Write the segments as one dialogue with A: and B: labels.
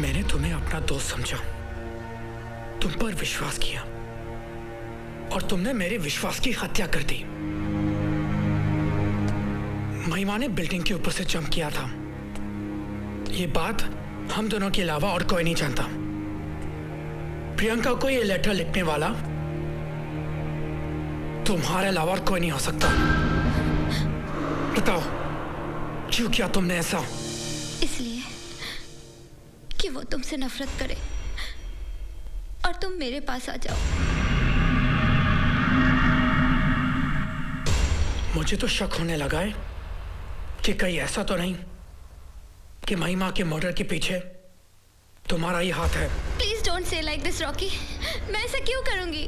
A: मैंने तुम्हें अपना दोस्त समझा, तुम पर विश्वास किया और तुमने मेरे विश्वास की हत्या कर दी। महिमा ने बिल्डिंग के ऊपर से जंप किया था। ये बात हम दोनों के अलावा और कोई नहीं जानता। प्रियंका को ये लेटर लिखने वाला तुम्हारे अलावा और कोई नहीं हो सकता। बताओ क्यों किया तुमने ऐसा?
B: इसलिए कि वो तुमसे नफरत करे और तुम मेरे पास आ जाओ।
A: मुझे तो शक होने लगा है कि कहीं ऐसा तो नहीं कि महिमा के मर्डर के पीछे तुम्हारा ही हाथ है।
B: Please don't say like this Rocky. मैं ऐसा क्यों करूंगी?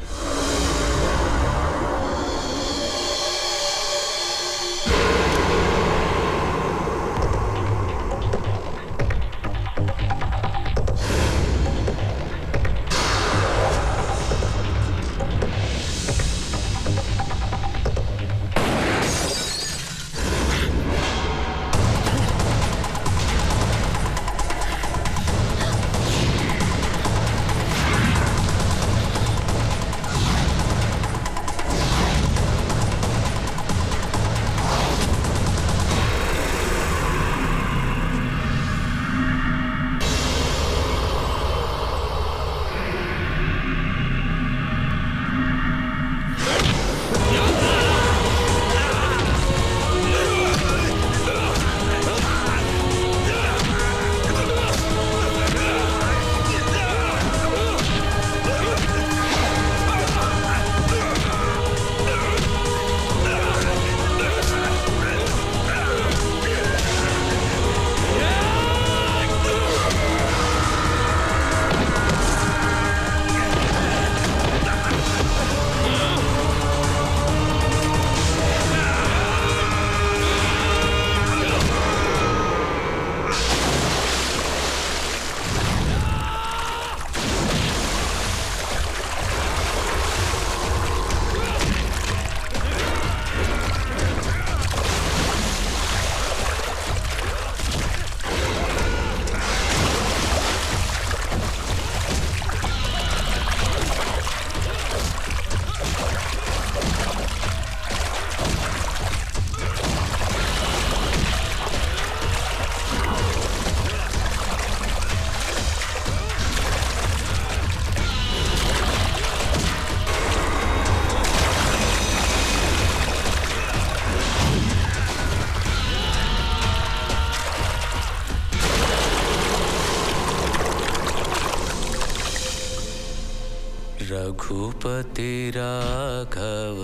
C: रघुपति राघव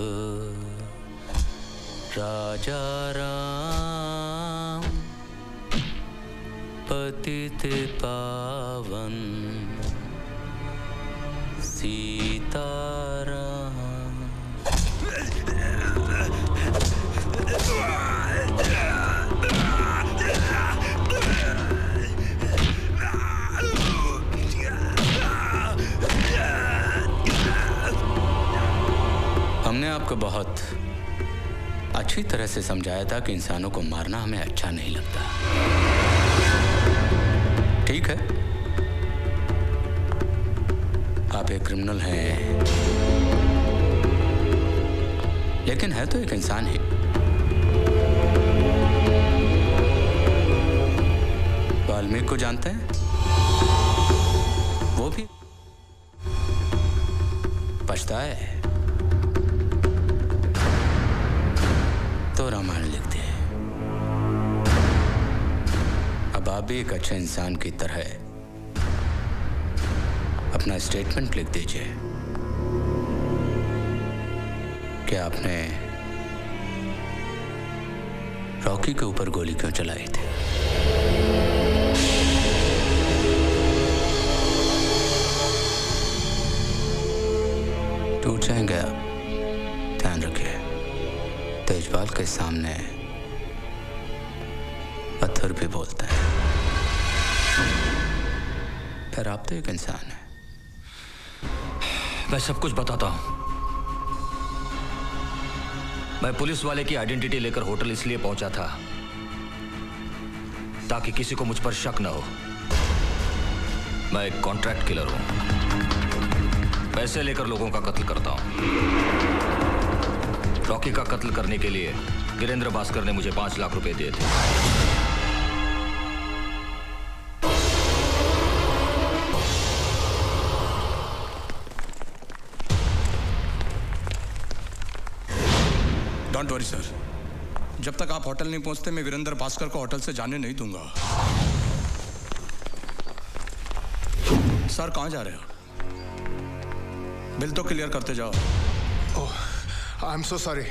C: राजा राम पतित पावन सीताराम। हमने आपको बहुत अच्छी तरह से समझाया था कि इंसानों को मारना हमें अच्छा नहीं लगता। ठीक है, आप एक क्रिमिनल हैं, लेकिन है तो एक इंसान ही। वाल्मीकि को जानते हैं? वो भी पछताए तो रामायण लिखते हैं। अब आप भी एक अच्छे इंसान की तरह अपना स्टेटमेंट लिख दीजिए कि आपने रॉकी के ऊपर गोली क्यों चलाई थी। टूट जाएंगे आप, ध्यान रखिए। तेजपाल के सामने पत्थर भी बोलता है। फिर आप तो एक इंसान है।
D: मैं सब कुछ बताता हूं। मैं पुलिस वाले की आइडेंटिटी लेकर होटल इसलिए पहुंचा था ताकि किसी को मुझ पर शक न हो। मैं एक कॉन्ट्रैक्ट किलर हूं। पैसे लेकर लोगों का कत्ल करता हूं। रॉकी का कत्ल करने के लिए वीरेंद्र भास्कर ने मुझे 5 लाख रुपए दिए थे।
E: डोंट वरी सर, जब तक आप होटल नहीं पहुंचते मैं वीरेंद्र भास्कर को होटल से जाने नहीं दूंगा। सर कहां जा रहे हो? बिल तो क्लियर करते जाओ।
F: ओह, आई एम सो सॉरी,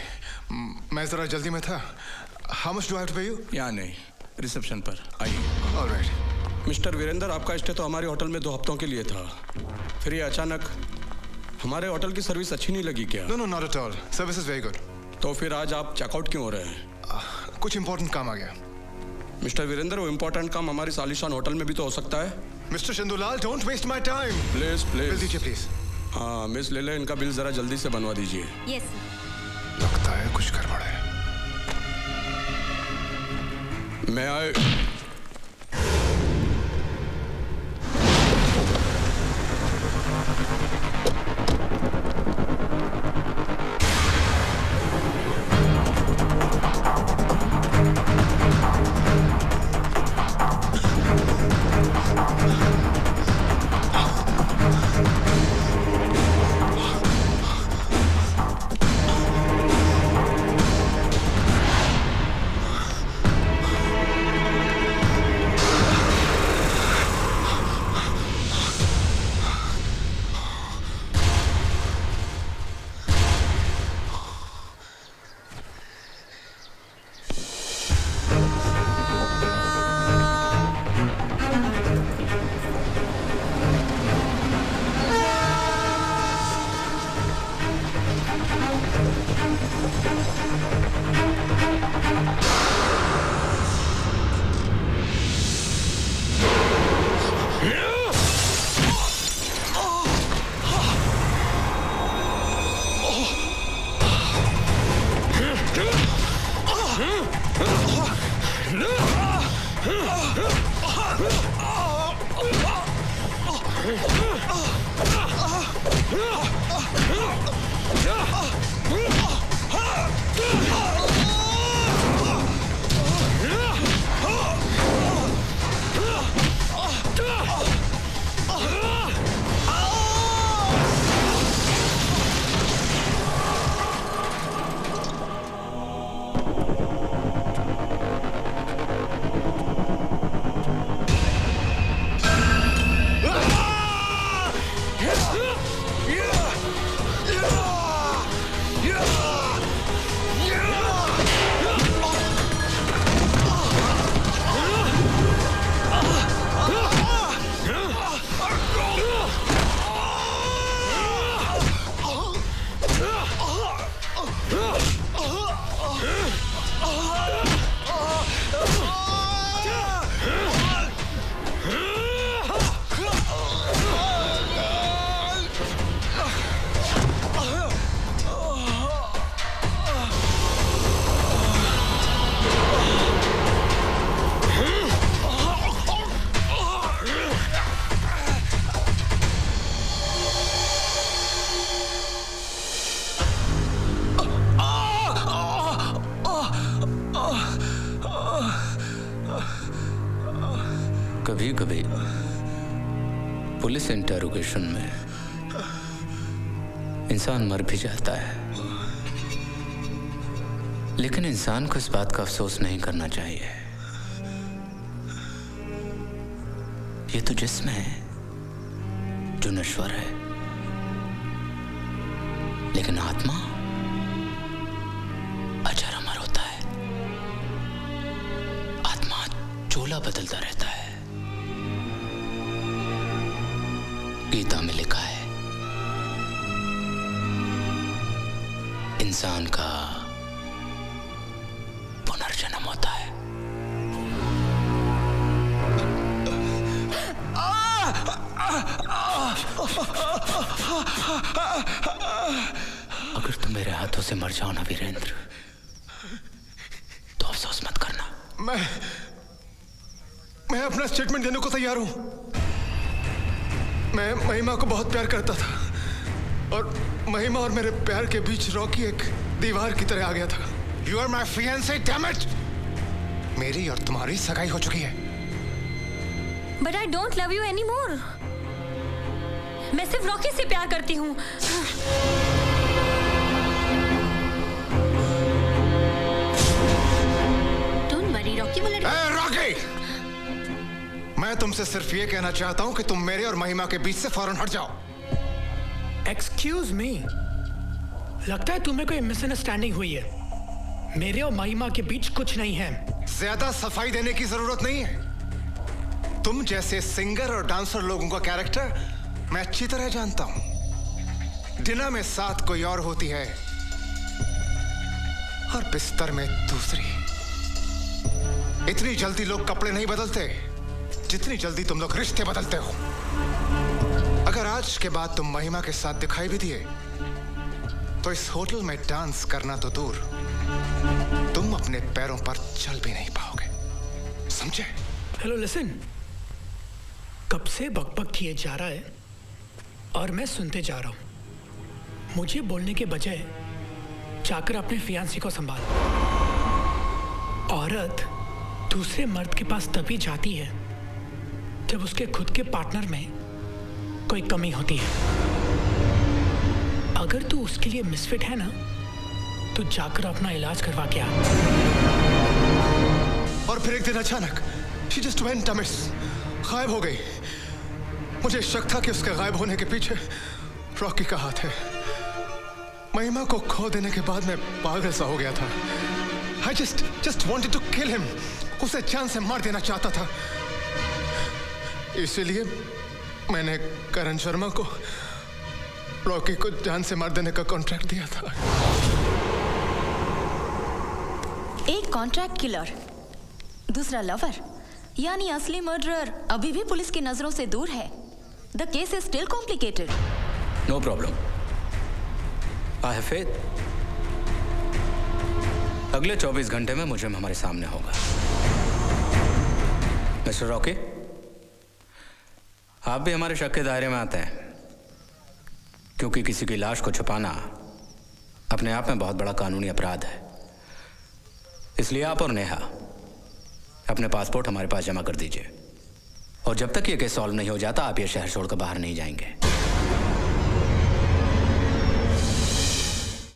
F: मैं जरा जल्दी में था। How much do I have to pay you?
E: यहाँ नहीं, रिसेप्शन पर आइए।
F: ऑलराइट।
E: मिस्टर वीरेंद्र, आपका स्टे तो हमारे होटल में 2 हफ्तों के लिए था, फिर ये अचानक हमारे होटल की सर्विस अच्छी नहीं लगी क्या?
F: No no, not at all, service is very good.
E: तो फिर आज आप चेकआउट क्यों हो रहे हैं?
F: कुछ इंपॉर्टेंट काम आ गया।
E: मिस्टर वीरेंद्र, वो इम्पोर्टेंट काम हमारी सालिशान होटल में भी तो हो सकता है।
F: Mr Chandulal, don't waste my time.
E: Please
F: bill
E: please.
F: दीजिए प्लीज।
E: हाँ मिस ले ले, इनका बिल जरा जल्दी से बनवा दीजिए।
B: यस
F: लगता है कुछ गड़बड़ है।
E: मैं आए।
C: कभी कभी पुलिस इंटरोगेशन में इंसान मर भी जाता है, लेकिन इंसान को इस बात का अफसोस नहीं करना चाहिए। ये तो जिस्म है जो नश्वर है, लेकिन आत्मा अजर अमर होता है। आत्मा चोला बदलता रहता है। गीता में लिखा है, इंसान का पुनर्जन्म होता है। अगर तुम मेरे हाथों से मर जाओ ना वीरेंद्र, तो अफसोस मत करना।
F: मैं अपना स्टेटमेंट देने को तैयार हूं। मैं महिमा को बहुत प्यार करता था और महिमा और मेरे प्यार के बीच रॉकी एक दीवार की तरह आ गया था। You are my fiance, damn it! मेरी और तुम्हारी सगाई हो चुकी है।
B: But I don't love you any more. मैं सिर्फ रॉकी से प्यार करती हूँ। Don't worry, Rocky will
F: Rocky! मैं तुमसे सिर्फ ये कहना चाहता हूं कि तुम मेरे और महिमा के बीच से फौरन हट जाओ।
A: एक्सक्यूज मी, लगता है तुम्हें कोई मिसअंडरस्टैंडिंग हुई है। मेरे और महिमा के बीच कुछ नहीं है।
F: ज्यादा सफाई देने की जरूरत नहीं है। तुम जैसे सिंगर और डांसर लोगों का कैरेक्टर मैं अच्छी तरह जानता हूं। डिनर में साथ कोई और होती है और बिस्तर में दूसरी। इतनी जल्दी लोग कपड़े नहीं बदलते जितनी जल्दी तुम लोग रिश्ते बदलते हो। अगर आज के बाद तुम महिमा के साथ दिखाई भी दिए तो इस होटल में डांस करना तो दूर, तुम अपने पैरों पर चल भी नहीं पाओगे, समझे?
A: हेलो लिसन, कब से बकबक किए जा रहा है और मैं सुनते जा रहा हूं। मुझे बोलने के बजाय जाकर अपने फियांसी को संभाल। औरत दूसरे मर्द के पास तभी जाती है जब उसके खुद के पार्टनर में कोई कमी होती है। अगर तू उसके लिए मिसफिट है ना, तो जाकर अपना इलाज करवा के आ।
F: और फिर एक दिन अचानक she just went amiss, गायब हो गई। मुझे शक था कि उसके गायब होने के पीछे रॉकी का हाथ है। महिमा को खो देने के बाद मैं पागल सा हो गया था। I just wanted to kill him, उसे जान से मार देना चाहता था। इसीलिए मैंने करण शर्मा को रॉकी को जान से मार देने का कॉन्ट्रैक्ट दिया था।
B: एक कॉन्ट्रैक्ट किलर, दूसरा लवर, यानी असली मर्डरर अभी भी पुलिस की नजरों से दूर है। The case is still complicated.
C: No problem, I have faith. अगले 24 घंटे में मुझे हमारे सामने होगा। मिस्टर रॉकी, आप भी हमारे शक के दायरे में आते हैं, क्योंकि किसी की लाश को छुपाना अपने आप में बहुत बड़ा कानूनी अपराध है। इसलिए आप और नेहा अपने पासपोर्ट हमारे पास जमा कर दीजिए, और जब तक ये केस सॉल्व नहीं हो जाता आप ये शहर छोड़कर बाहर नहीं जाएंगे।